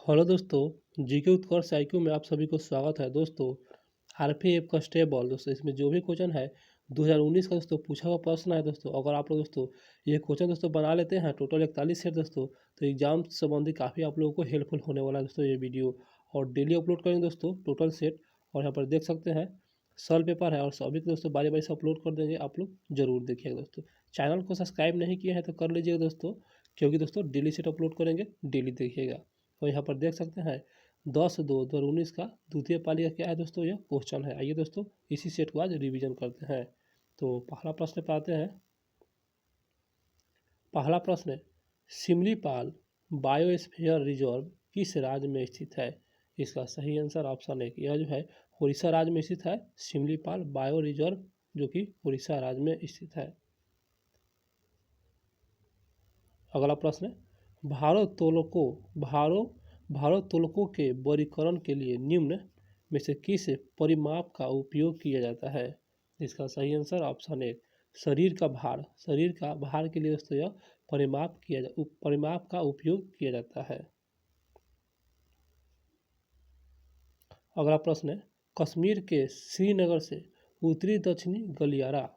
Hello दोस्तों, GK उत्कर्ष IQ में आप सभी को स्वागत है। दोस्तों, आरपीएफ कांस्टेबल दोस्तों इसमें जो भी क्वेश्चन है 2019 का दोस्तों पूछा हुआ प्रश्न है। दोस्तों अगर आप लोग दोस्तों ये क्वेश्चन दोस्तों बना लेते हैं टोटल 41 सेट दोस्तों, तो एग्जाम संबंधी काफ़ी आप लोगों को हेल्पफुल होने वाला है दोस्तों ये वीडियो। और डेली अपलोड करेंगे दोस्तों टोटल सेट। और यहाँ पर देख सकते हैं सल पेपर है और सभी को दोस्तों बारी बारी से अपलोड कर देंगे, आप लोग जरूर देखिएगा दोस्तों। चैनल को सब्सक्राइब नहीं किया है तो कर लीजिएगा दोस्तों, क्योंकि दोस्तों डेली सेट अपलोड करेंगे, डेली देखिएगा। तो यहाँ पर देख सकते हैं 10/2/2019 का द्वितीय पाली का क्या है दोस्तों, यह क्वेश्चन है। आइए दोस्तों इसी सेट को आज रिवीजन करते हैं। तो पहला प्रश्न पाते हैं। पहला प्रश्न है, सिमलीपाल बायोस्फीयर रिजर्व किस राज्य में स्थित है? इसका सही आंसर ऑप्शन एक, यह जो है उड़ीसा राज्य में स्थित है। सिमलीपाल बायो रिजर्व जो कि उड़ीसा राज्य में स्थित है। अगला प्रश्न है, भारोत्तोलकों के वर्गीकरण के लिए निम्न में से किस परिमाप का उपयोग किया जाता है? इसका सही आंसर ऑप्शन एक, शरीर का भार के लिए दोस्तों यह परिमाप का उपयोग किया जाता है। अगला प्रश्न है, कश्मीर के श्रीनगर से उत्तरी दक्षिणी गलियारा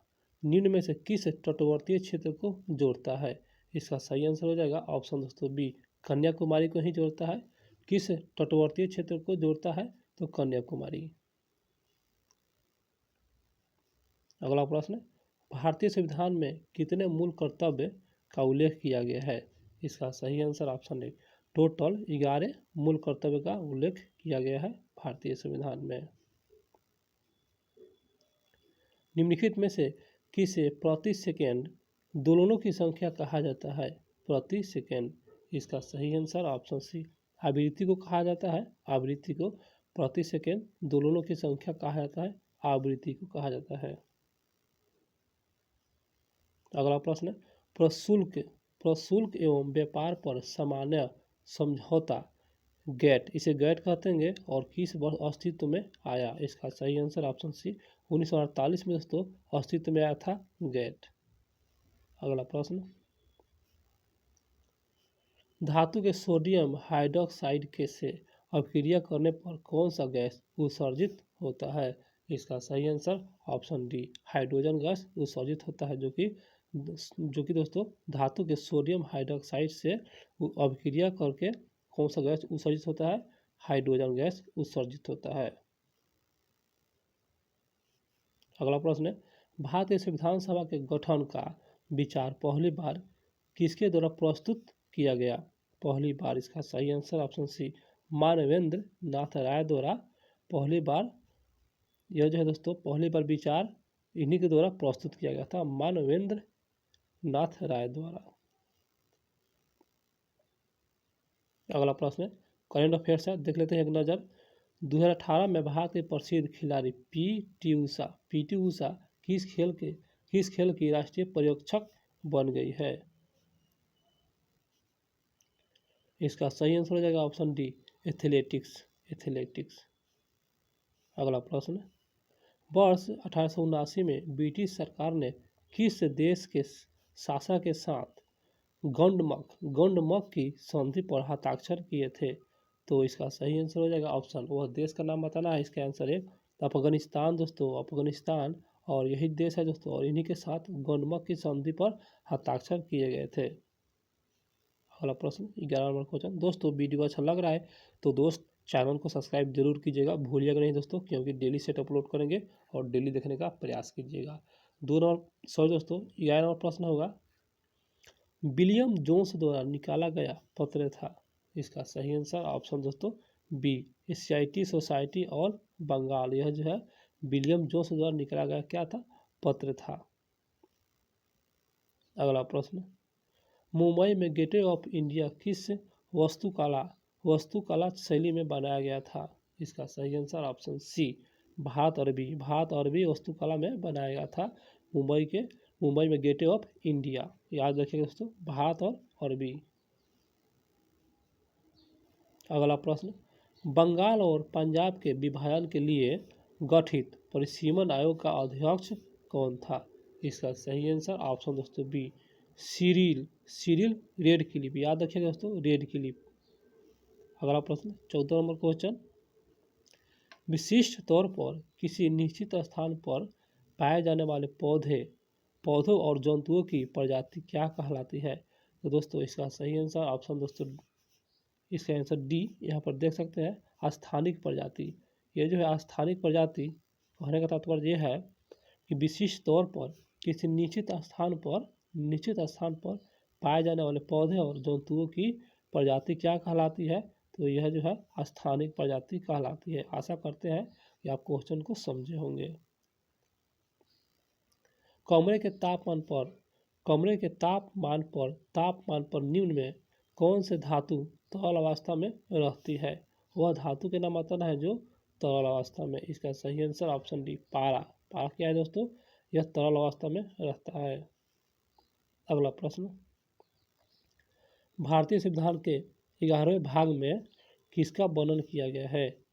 निम्न में से किस तटवर्तीय क्षेत्र को जोड़ता है? इसका सही आंसर हो जाएगा ऑप्शन दोस्तों बी, कन्याकुमारी को ही जोड़ता है। किस तटवर्तीय क्षेत्र को जोड़ता है? तो कन्याकुमारी। अगला प्रश्न, भारतीय संविधान में कितने मूल कर्तव्य का उल्लेख किया गया है? इसका सही आंसर ऑप्शन ए, टोटल 11 मूल कर्तव्य का उल्लेख किया गया है भारतीय संविधान में। निम्नलिखित में से किसे प्रति सेकेंड दोलनों की संख्या कहा जाता है? प्रति सेकेंड। इसका सही आंसर ऑप्शन सी, आवृत्ति को कहा जाता है। आवृत्ति को प्रति सेकेंड दोलनों की संख्या कहा जाता है, आवृत्ति को कहा जाता है। अगला प्रश्न, प्रशुल्क एवं व्यापार पर सामान्य समझौता गैट, इसे गैट कहते हैं और किस वर्ष अस्तित्व में आया? इसका सही आंसर ऑप्शन सी, 1948 में दोस्तों अस्तित्व में आया था गैट। अगला प्रश्न, धातु के सोडियम हाइड्रोक्साइड के से अभिक्रिया करने पर कौन सा गैस उत्सर्जित होता है? इसका सही answer option D, hydrogen gas उत्सर्जित होता है, जो कि दोस्तों धातु के सोडियम हाइड्रोक्साइड से अभिक्रिया करके कौन सा गैस उत्सर्जित होता है? हाइड्रोजन गैस उत्सर्जित होता है। अगला प्रश्न है, भारतीय संविधान सभा के गठन का विचार पहली बार किसके द्वारा प्रस्तुत किया गया? पहली बार। इसका सही आंसर ऑप्शन सी, मानवेंद्र नाथ राय द्वारा पहली बार, यह जो है दोस्तों पहली बार विचार इन्हीं के द्वारा प्रस्तुत किया गया था, मानवेंद्र नाथ राय द्वारा। अगला प्रश्न है, करंट अफेयर्स है, देख लेते हैं एक नज़र। 2018 में भारत के प्रसिद्ध खिलाड़ी पीटी उषा किस खेल की राष्ट्रीय पर्यवेक्षक बन गई है? इसका सही आंसर हो जाएगा ऑप्शन डी, एथलेटिक्स। अगला प्रश्न, वर्ष 1879 में ब्रिटिश सरकार ने किस देश के शासक के साथ गंडमक की संधि पर हस्ताक्षर किए थे? तो इसका सही आंसर हो जाएगा ऑप्शन, वह देश का नाम बताना है। इसका आंसर है अफगानिस्तान दोस्तों, अफगानिस्तान। और यही देश है दोस्तों, और इन्हीं के साथ गंडमक की संधि पर हस्ताक्षर किए गए थे। अगला प्रश्न 11 नंबर क्वेश्चन। दोस्तों वीडियो अच्छा लग रहा है तो दोस्त चैनल को सब्सक्राइब जरूर कीजिएगा, भूलिएगा नहीं दोस्तों, क्योंकि डेली सेट अपलोड करेंगे और डेली देखने का प्रयास कीजिएगा। 11 नंबर प्रश्न होगा, विलियम जोन्स द्वारा निकाला गया पत्र था? इसका सही आंसर ऑप्शन दोस्तों बी, एशियाटिक सोसाइटी और बंगाल। यह जो है विलियम जोन्स द्वारा निकाला गया क्या था? पत्र था। अगला प्रश्न, मुंबई में गेटवे ऑफ इंडिया किस वास्तुकला शैली में बनाया गया था? इसका सही आंसर ऑप्शन सी, भारत अरबी वास्तुकला में बनाया गया था मुंबई में गेटवे ऑफ इंडिया। याद रखिएगा दोस्तों, भारत और अरबी। अगला प्रश्न, बंगाल और पंजाब के विभाजन के लिए गठित परिसीमन आयोग का अध्यक्ष कौन था? इसका सही आंसर ऑप्शन दोस्तों बी, सिरिल रेडक्लिफ। याद रखिएगा दोस्तों, रेडक्लिफ। अगला प्रश्न 14 नंबर क्वेश्चन, विशिष्ट तौर पर किसी निश्चित स्थान पर पाए जाने वाले पौधों और जंतुओं की प्रजाति क्या कहलाती है। तो दोस्तों इसका सही आंसर ऑप्शन दोस्तों इसका आंसर डी, यहाँ पर देख सकते हैं स्थानिक प्रजाति। ये जो है स्थानिक प्रजाति कहने का तात्पर्य ये है कि विशिष्ट तौर पर किसी निश्चित स्थान पर पाए जाने वाले पौधे और जंतुओं की प्रजाति क्या कहलाती है। तो यह जो है स्थानिक प्रजाति कहलाती है। आशा करते हैं कि आप क्वेश्चन को समझे होंगे। कमरे के तापमान पर निम्न में कौन से धातु तरल अवस्था में रहती है। वह धातु के नाम बताना है जो तरल अवस्था में। इसका सही आंसर ऑप्शन डी, पारा। पारा क्या है दोस्तों, यह तरल अवस्था में रहता है। अगला प्रश्न, भारतीय संविधान के 11वें भाग में किसका वर्णन किया गया है।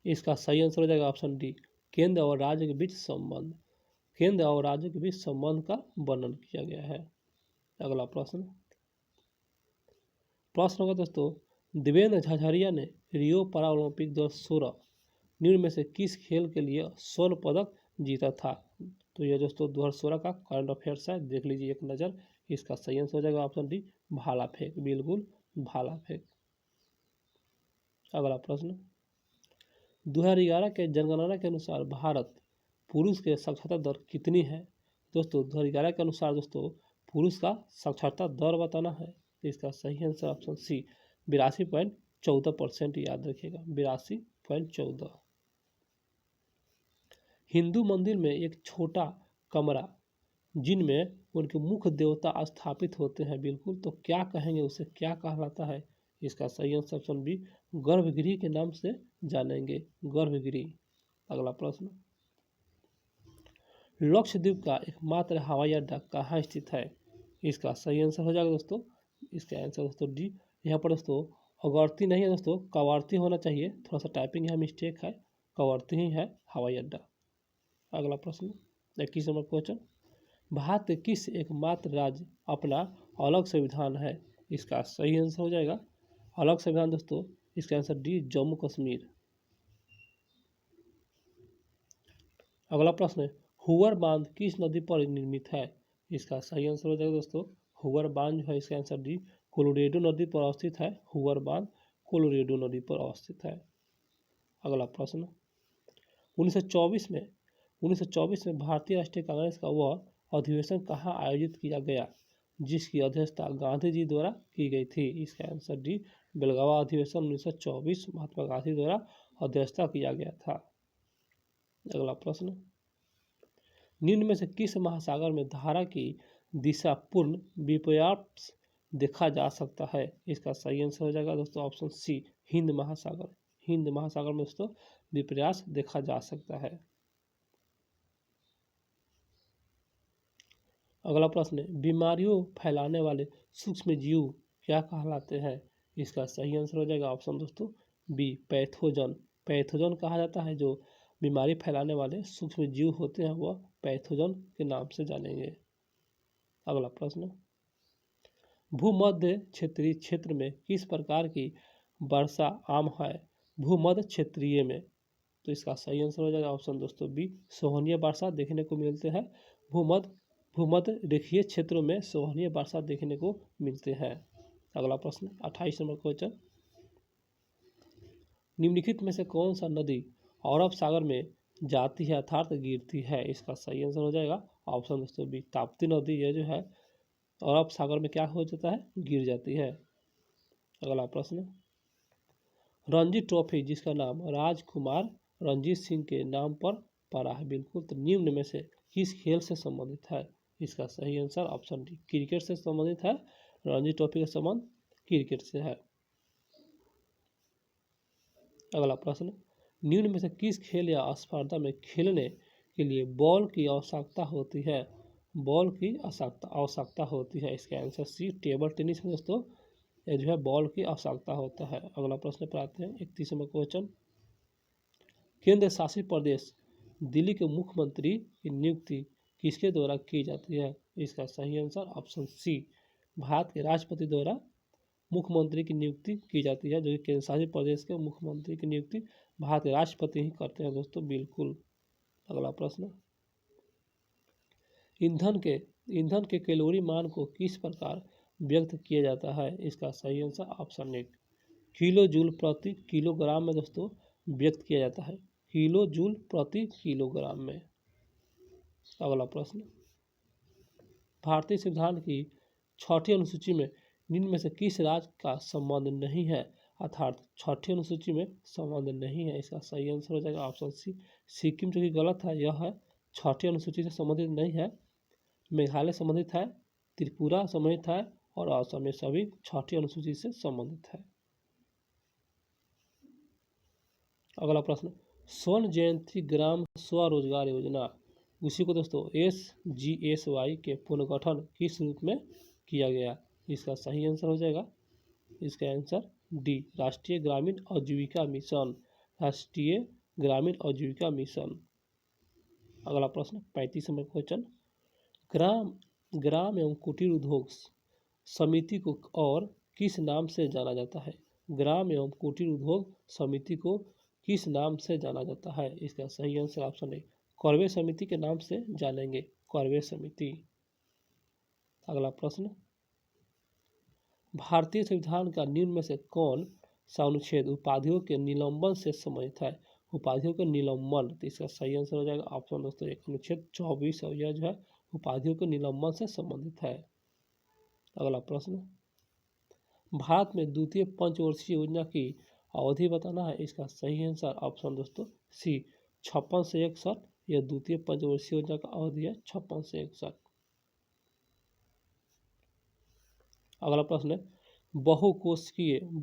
इसका सही आंसर हो जाएगा ऑप्शन डी, केंद्र और राज्य के बीच संबंध। केंद्र और राज्य के बीच संबंध का वर्णन किया गया है। अगला प्रश्न होगा दोस्तों, देवेंद्र झाझड़िया ने रियो पैरालंपिक 2016 निम्न में से किस खेल के लिए स्वर्ण पदक जीता था। तो यह दोस्तों 2016 का करंट अफेयर्स है, देख लीजिए एक नज़र। इसका सही आंसर हो जाएगा ऑप्शन डी, भाला फेंक। बिल्कुल भाला फेंक। अगला प्रश्न, 2011 के जनगणना के अनुसार भारत पुरुष के साक्षरता दर कितनी है। दोस्तों 2011 के अनुसार दोस्तों पुरुष का साक्षरता दर बताना है। इसका सही आंसर ऑप्शन सी, 82.14%। याद रखिएगा 82.14। हिंदू मंदिर में एक छोटा कमरा जिनमें उनके मुख्य देवता स्थापित होते हैं, बिल्कुल, तो क्या कहेंगे, उसे क्या कहलाता है। इसका सही आंसर ऑप्शन बी, गर्भगृह के नाम से जानेंगे, गर्भगृह। अगला प्रश्न, लक्षद्वीप का एकमात्र हवाई अड्डा कहाँ स्थित है। इसका सही आंसर हो जाएगा दोस्तों, इसका आंसर दोस्तों डी। यहाँ पर दोस्तों अगरती नहीं है दोस्तों, कवारती होना चाहिए, थोड़ा सा टाइपिंग यहाँ मिस्टेक है, कवारती ही है हवाई अड्डा। अगला प्रश्न 21 नंबर क्वेश्चन, भारत के किस एकमात्र राज्य अपना अलग संविधान है। इसका सही आंसर हो जाएगा अलग संविधान दोस्तों, इसका आंसर डी, जम्मू कश्मीर। अगला प्रश्न है, हुवर बांध किस नदी पर निर्मित है। इसका सही आंसर हो जाएगा दोस्तों हुवर बांध जो है, इसका आंसर डी, कोलोरेडो नदी पर अवस्थित है। हुवर बांध कोलोरेडो नदी पर अवस्थित है। अगला प्रश्न, 1924 में भारतीय राष्ट्रीय कांग्रेस का वह अधिवेशन कहाँ आयोजित किया गया जिसकी अध्यक्षता गांधी जी द्वारा की गई थी। इसका आंसर डी, बेलगावा अधिवेशन 1924 महात्मा गांधी द्वारा अध्यक्षता किया गया था। अगला प्रश्न, निम्न में से किस महासागर में धारा की दिशा पूर्ण विपर्यास देखा जा सकता है। इसका सही आंसर हो जाएगा दोस्तों ऑप्शन सी, हिंद महासागर। हिंद महासागर में दोस्तों विपर्यास देखा जा सकता है। अगला प्रश्न है, बीमारियों फैलाने वाले सूक्ष्म जीव क्या कहलाते हैं। इसका सही आंसर हो जाएगा ऑप्शन दोस्तों बी, पैथोजन। पैथोजन कहा जाता है, जो बीमारी फैलाने वाले सूक्ष्म जीव होते हैं वह पैथोजन के नाम से जानेंगे। अगला प्रश्न, भूमध्य क्षेत्रीय क्षेत्र में किस प्रकार की वर्षा आम है। भूमध्य क्षेत्रीय में, तो इसका सही आंसर हो जाएगा ऑप्शन दोस्तों बी, सोहनीय वर्षा देखने को मिलते हैं। भूमध्य रेखीय क्षेत्रों में सोहनीय वर्षा देखने को मिलते हैं। अगला प्रश्न 28 नंबर क्वेश्चन, निम्नलिखित में से कौन सा नदी अरब सागर में जाती है अर्थात गिरती है। इसका सही आंसर हो जाएगा ऑप्शन दोस्तों बी, ताप्ती नदी। यह जो है अरब सागर में क्या हो जाता है, गिर जाती है। अगला प्रश्न, रणजी ट्रॉफी जिसका नाम राजकुमार रणजीत सिंह के नाम पर पड़ा है, बिल्कुल, तो निम्न में से किस खेल से संबंधित है। इसका सही आंसर ऑप्शन डी, क्रिकेट से संबंधित है। रणजी ट्रॉफी का संबंध क्रिकेट से है। अगला प्रश्न, निम्न में से किस खेल या स्पर्धा में खेलने के लिए बॉल की आवश्यकता होती है। बॉल की आवश्यकता होती है। इसका आंसर सी, टेबल टेनिस में दोस्तों यह जो है बॉल की आवश्यकता होता है। अगला प्रश्न पर आते हैं 31 नंबर क्वेश्चन, केंद्र शासित प्रदेश दिल्ली के मुख्यमंत्री की नियुक्ति किसके द्वारा की जाती है। इसका सही आंसर ऑप्शन सी, भारत के राष्ट्रपति द्वारा मुख्यमंत्री की नियुक्ति की जाती है, जो कि केंद्र शासित प्रदेश के मुख्यमंत्री की नियुक्ति भारत के राष्ट्रपति ही करते हैं दोस्तों, बिल्कुल। अगला प्रश्न, ईंधन के कैलोरी मान को किस प्रकार व्यक्त किया जाता है? इसका सही आंसर ऑप्शन 1 किलो जूल प्रति किलोग्राम में दोस्तों व्यक्त किया जाता है, किलो जूल प्रति किलोग्राम में। अगला प्रश्न, भारतीय संविधान की 6ठी अनुसूची में निम्न में से किस राज्य का संबंध नहीं है? अर्थात 6ठी अनुसूची में संबंध नहीं है। इसका सही आंसर हो जाएगा ऑप्शन सी सिक्किम, जो कि गलत है। यह है 6ठी अनुसूची से संबंधित नहीं है। मेघालय संबंधित है, त्रिपुरा संबंधित है और असम, ये सभी 6ठी अनुसूची से संबंधित है। अगला प्रश्न, स्वर्ण जयंती ग्राम स्वरोजगार योजना, उसी को दोस्तों SGSY के पुनर्गठन किस रूप में किया गया? इसका सही आंसर हो जाएगा, इसका आंसर डी राष्ट्रीय ग्रामीण आजीविका मिशन, राष्ट्रीय ग्रामीण आजीविका मिशन। अगला प्रश्न 35 नंबर क्वेश्चन, ग्राम एवं कुटीर उद्योग समिति को और किस नाम से जाना जाता है? ग्राम एवं कुटीर उद्योग समिति को किस नाम से जाना जाता है? इसका सही आंसर ऑप्शन है कॉरवे समिति के नाम से जानेंगे, कॉरवे समिति। अगला प्रश्न, भारतीय संविधान का निम्न में से कौन सा अनुच्छेद उपाधियों के निलंबन से संबंधित है? उपाधियों के निलंबन, तो इसका सही आंसर हो जाएगा ऑप्शन दोस्तों 1 अनुच्छेद 24, और यह जो है उपाधियों के निलंबन से संबंधित है। अगला प्रश्न, भारत में द्वितीय पंचवर्षीय योजना की अवधि बताना है। इसका सही आंसर ऑप्शन दोस्तों सी 56 से 61, यह द्वितीय पंचवर्षीय योजना का अवधि है 56 से 61। अगला प्रश्न है,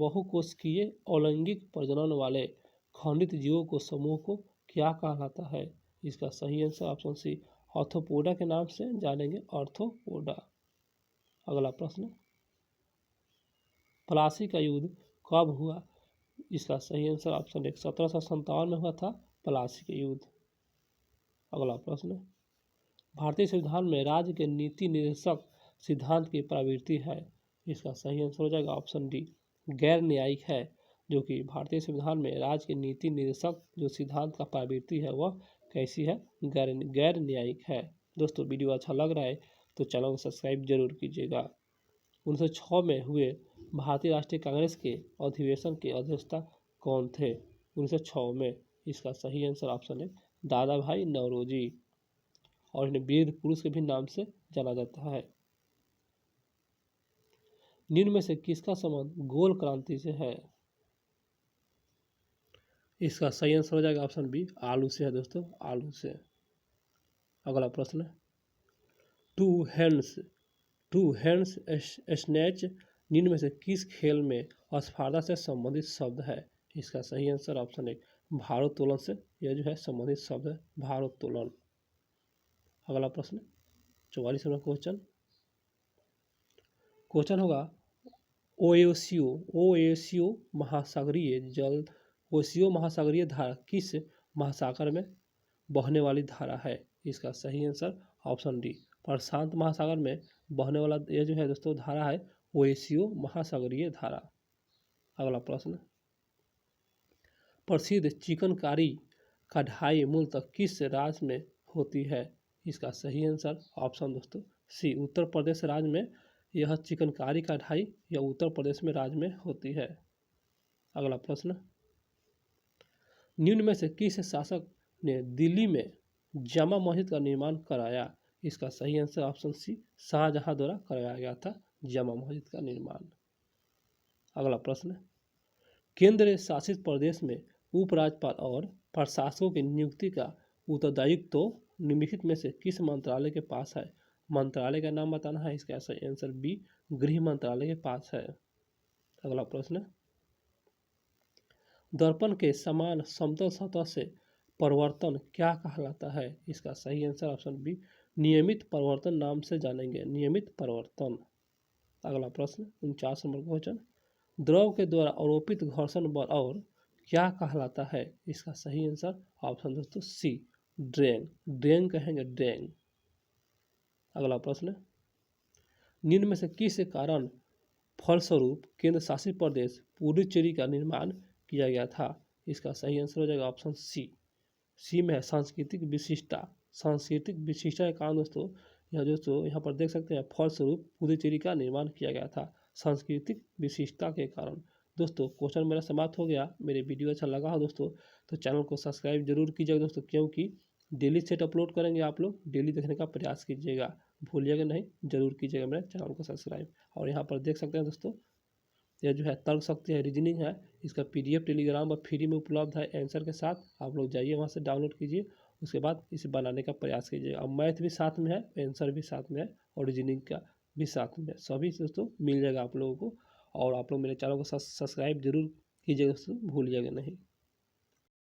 बहुकोशिकीय अलैंगिक प्रजनन वाले खंडित जीवों को समूह को क्या कहलाता है? इसका सही आंसर ऑप्शन सी ऑर्थोपोडा के नाम से जानेंगे, ऑर्थोपोडा। अगला प्रश्न, प्लासी का युद्ध कब हुआ? इसका सही आंसर ऑप्शन 1 1757 में हुआ था प्लासी का युद्ध। अगला प्रश्न, भारतीय संविधान में राज्य के नीति निर्देशक सिद्धांत की प्रवृत्ति है। इसका सही आंसर हो जाएगा ऑप्शन डी गैर न्यायिक है, जो कि भारतीय संविधान में राज्य के नीति निर्देशक जो सिद्धांत का प्रवृत्ति है वह कैसी है? गैर न्यायिक है। दोस्तों वीडियो अच्छा लग रहा है तो चैनल को सब्सक्राइब जरूर कीजिएगा। 1906 में हुए भारतीय राष्ट्रीय कांग्रेस के अधिवेशन के अध्यक्षता कौन थे? 1906 में। इसका सही आंसर ऑप्शन है दादा भाई नौरोजी, और इन्हें वीर पुरुष के भी नाम से जाना जाता है। निम्न में से किसका संबंध गोल क्रांति से है? इसका सही आंसर हो जाएगा ऑप्शन बी आलू से है दोस्तों, आलू से। अगला प्रश्न, टू हैंड्स स्नैच निम्न में से किस खेल में स्पर्धा से संबंधित शब्द है? इसका सही आंसर ऑप्शन 1 भारोत्तोलन से यह जो है संबंधित शब्द है, भारोत्तोलन। अगला प्रश्न 44 नंबर क्वेश्चन होगा ओएसियो महासागरीय धारा किस महासागर में बहने वाली धारा है? इसका सही आंसर ऑप्शन डी प्रशांत महासागर में बहने वाला यह जो है दोस्तों धारा है ओएसियो महासागरीय धारा। अगला प्रश्न, प्रसिद्ध चिकनकारी कढ़ाई मूलतः किस राज्य में होती है? इसका सही आंसर ऑप्शन दोस्तों सी उत्तर प्रदेश राज्य में यह चिकनकारी कढ़ाई यह उत्तर प्रदेश में राज्य में होती है। अगला प्रश्न, निम्न में से किस शासक ने दिल्ली में जामा मस्जिद का निर्माण कराया? इसका सही आंसर ऑप्शन सी शाहजहां द्वारा कराया गया था जामा मस्जिद का निर्माण। अगला प्रश्न, केंद्र शासित प्रदेश में उपराज्यपाल और प्रशासकों की नियुक्ति का उत्तरदायित्व तो निम्नलिखित में से किस मंत्रालय के पास है? मंत्रालय का नाम बताना है। इसका सही आंसर बी गृह मंत्रालय के पास है। अगला प्रश्न, दर्पण के समान समतल सतह से परिवर्तन क्या कहलाता है? इसका सही आंसर ऑप्शन बी नियमित परिवर्तन नाम से जानेंगे, नियमित परिवर्तन। अगला प्रश्न 49 नंबर क्वेश्चन, द्रव के द्वारा आरोपित घर्षण बल और क्या कहलाता है? इसका सही आंसर ऑप्शन दोस्तों सी ड्रैग, ड्रैग कहेंगे, ड्रैग। अगला प्रश्न, निम्न में से किस कारण फलस्वरूप केंद्र शासित प्रदेश पुडुचेरी का निर्माण किया गया था? इसका सही आंसर हो जाएगा ऑप्शन सी में है सांस्कृतिक विशिष्टता। सांस्कृतिक विशिष्टता के कारण दोस्तों यहाँ पर देख सकते हैं फलस्वरूप पुडुचेरी का निर्माण किया गया था सांस्कृतिक विशिष्टता के कारण। दोस्तों क्वेश्चन मेरा समाप्त हो गया। मेरे वीडियो अच्छा लगा हो दोस्तों तो चैनल को सब्सक्राइब जरूर कीजिएगा दोस्तों, क्योंकि डेली सेट अपलोड करेंगे, आप लोग डेली देखने का प्रयास कीजिएगा, भूलिएगा नहीं, जरूर कीजिएगा मेरे चैनल को सब्सक्राइब। और यहाँ पर देख सकते हैं दोस्तों यह जो है तर्क शक्ति है, रीजनिंग है, इसका PDF टेलीग्राम पर फ्री में उपलब्ध है आंसर के साथ। आप लोग जाइए वहाँ से डाउनलोड कीजिए, उसके बाद इसे बनाने का प्रयास कीजिए। अब मैथ भी साथ में है, आंसर भी साथ में है और रीजनिंग का भी साथ में है, सभी दोस्तों मिल जाएगा आप लोगों को। और आप लोग मेरे चैनल को सब्सक्राइब जरूर कीजिएगा दोस्तों, भूलिएगा नहीं।